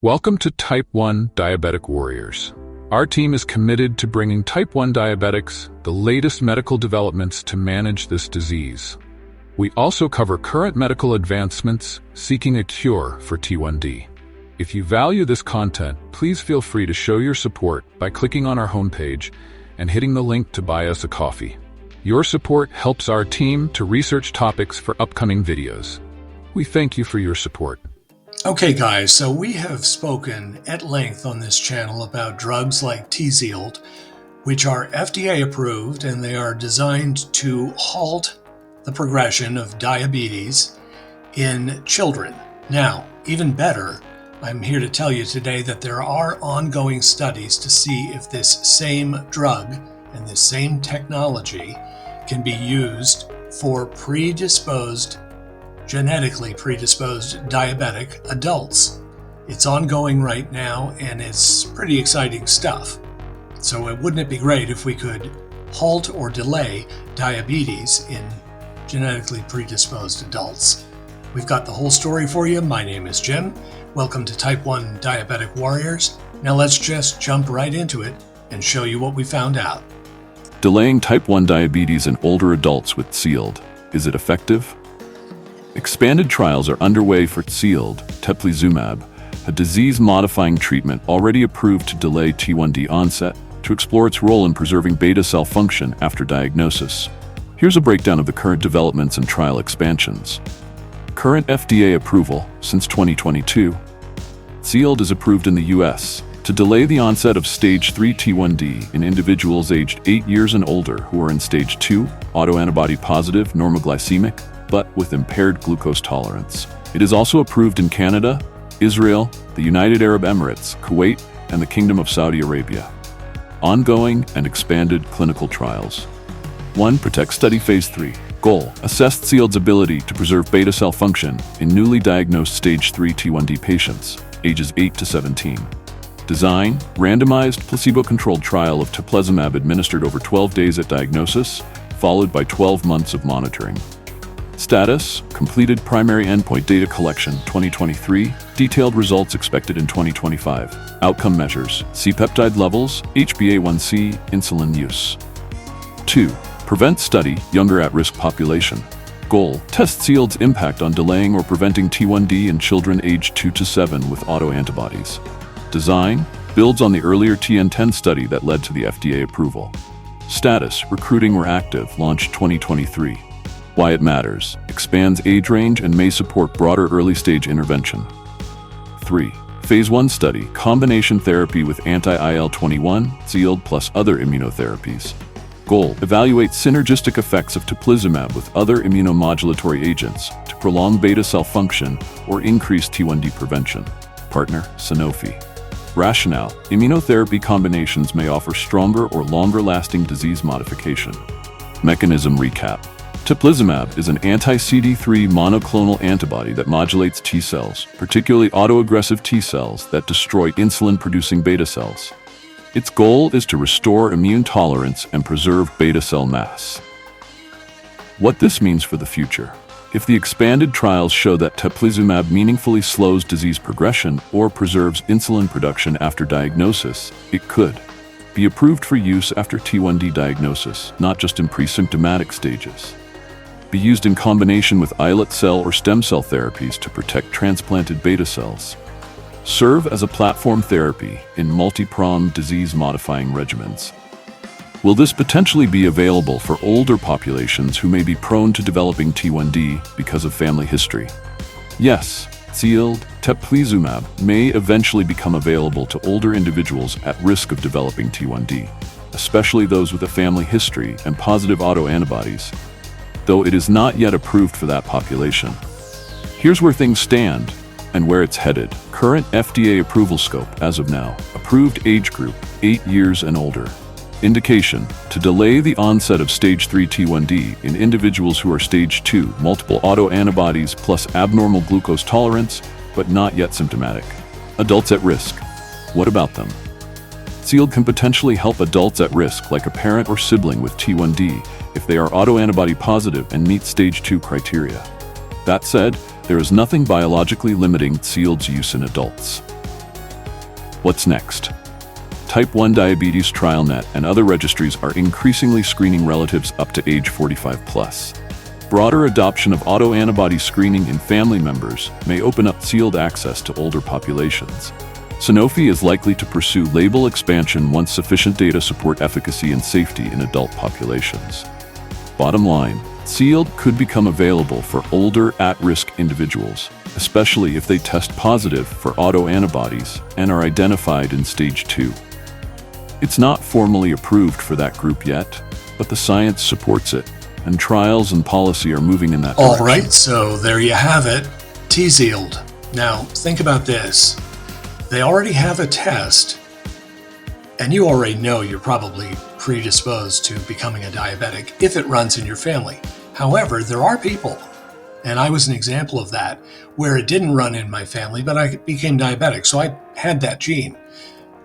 Welcome to Type 1 Diabetic Warriors. Our team is committed to bringing Type 1 diabetics the latest medical developments to manage this disease. We also cover current medical advancements seeking a cure for T1D. If you value this content, please feel free to show your support by clicking on our homepage and hitting the link to buy us a coffee. Your support helps our team to research topics for upcoming videos. We thank you for your support. Okay guys, so we have spoken at length on this channel about drugs like Tzield, which are FDA approved and they are designed to halt the progression of diabetes in children. Now, even better, I'm here to tell you today that there are ongoing studies to see if this same drug and this same technology can be used for genetically predisposed diabetic adults. It's ongoing right now and it's pretty exciting stuff. So wouldn't it be great if we could halt or delay diabetes in genetically predisposed adults? We've got the whole story for you. My name is Jim. Welcome to Type 1 Diabetic Warriors. Now let's just jump right into it and show you what we found out. Delaying Type 1 diabetes in older adults with Tzield. Is it effective? Expanded trials are underway for Tzield Therapy, a disease-modifying treatment already approved to delay T1D onset, to explore its role in preserving beta cell function after diagnosis. Here's a breakdown of the current developments and trial expansions. Current FDA approval since 2022. Tzield is approved in the US to delay the onset of Stage 3 T1D in individuals aged 8 years and older who are in Stage 2, autoantibody-positive, normoglycemic, but with impaired glucose tolerance. It is also approved in Canada, Israel, the United Arab Emirates, Kuwait, and the Kingdom of Saudi Arabia. Ongoing and expanded clinical trials. 1. PROTECT Study Phase 3. Goal: assess Tzield's ability to preserve beta cell function in newly diagnosed Stage 3 T1D patients, ages 8 to 17. Design: randomized, placebo-controlled trial of teplizumab administered over 12 days at diagnosis, followed by 12 months of monitoring. Status: completed primary endpoint data collection 2023, detailed results expected in 2025. Outcome measures: C-peptide levels, HbA1c, insulin use. 2. Prevent study, younger at-risk population. Goal: test Tzield's impact on delaying or preventing T1D in children aged 2 to 7 with autoantibodies. Design: builds on the earlier TN10 study that led to the FDA approval. Status: recruiting or active, launched 2023. Why it matters: expands age range and may support broader early-stage intervention. 3. Phase 1 study, combination therapy with anti-IL-21, Tzield plus other immunotherapies. Goal: evaluate synergistic effects of teplizumab with other immunomodulatory agents to prolong beta cell function or increase T1D prevention. Partner: Sanofi. Rationale: immunotherapy combinations may offer stronger or longer-lasting disease modification. Mechanism recap: teplizumab is an anti-CD3 monoclonal antibody that modulates T cells, particularly autoaggressive T cells that destroy insulin-producing beta cells. Its goal is to restore immune tolerance and preserve beta cell mass. What this means for the future: if the expanded trials show that teplizumab meaningfully slows disease progression or preserves insulin production after diagnosis, it could be approved for use after T1D diagnosis, not just in pre-symptomatic stages. Be used in combination with islet cell or stem cell therapies to protect transplanted beta cells. Serve as a platform therapy in multi-pronged disease-modifying regimens. Will this potentially be available for older populations who may be prone to developing T1D because of family history? Yes, Tzield Therapy may eventually become available to older individuals at risk of developing T1D, especially those with a family history and positive autoantibodies, though it is not yet approved for that population. Here's where things stand and where it's headed. Current FDA approval scope as of now: approved age group 8 years and older. Indication: to delay the onset of Stage 3 T1D in individuals who are Stage 2 multiple autoantibodies plus abnormal glucose tolerance, but not yet symptomatic. Adults at risk. What about them? Tzield can potentially help adults at risk, like a parent or sibling with T1D, if they are autoantibody positive and meet Stage 2 criteria. That said, there is nothing biologically limiting Tzield's use in adults. What's next? Type 1 Diabetes TrialNet and other registries are increasingly screening relatives up to age 45 plus. Broader adoption of autoantibody screening in family members may open up Tzield access to older populations. Sanofi is likely to pursue label expansion once sufficient data support efficacy and safety in adult populations. Bottom line, Tzield could become available for older, at-risk individuals, especially if they test positive for autoantibodies and are identified in stage 2. It's not formally approved for that group yet, but the science supports it, and trials and policy are moving in that direction. All right, so there you have it, Tzield. Now, think about this. They already have a test, and you already know you're probably predisposed to becoming a diabetic if it runs in your family. However, there are people, and I was an example of that, where it didn't run in my family, but I became diabetic, so I had that gene.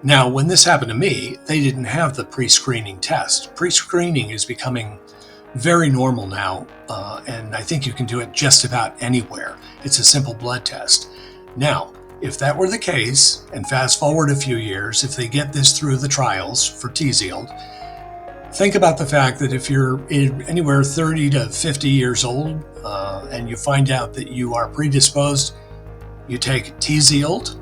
Now, when this happened to me, they didn't have the pre-screening test. Pre-screening is becoming very normal now, and I think you can do it just about anywhere. It's a simple blood test. Now, if that were the case, and fast forward a few years, if they get this through the trials for Tzield, think about the fact that if you're anywhere 30 to 50 years old and you find out that you are predisposed, you take Tzield,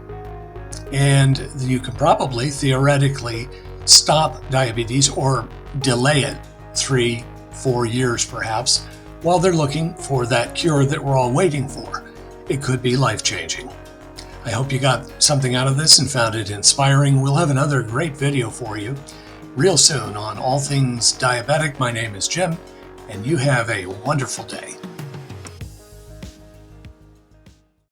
and you can probably theoretically stop diabetes or delay it 3-4 years perhaps, while they're looking for that cure that we're all waiting for. It could be life-changing. I hope you got something out of this and found it inspiring. We'll have another great video for you real soon on all things diabetic. My name is Jim, and you have a wonderful day.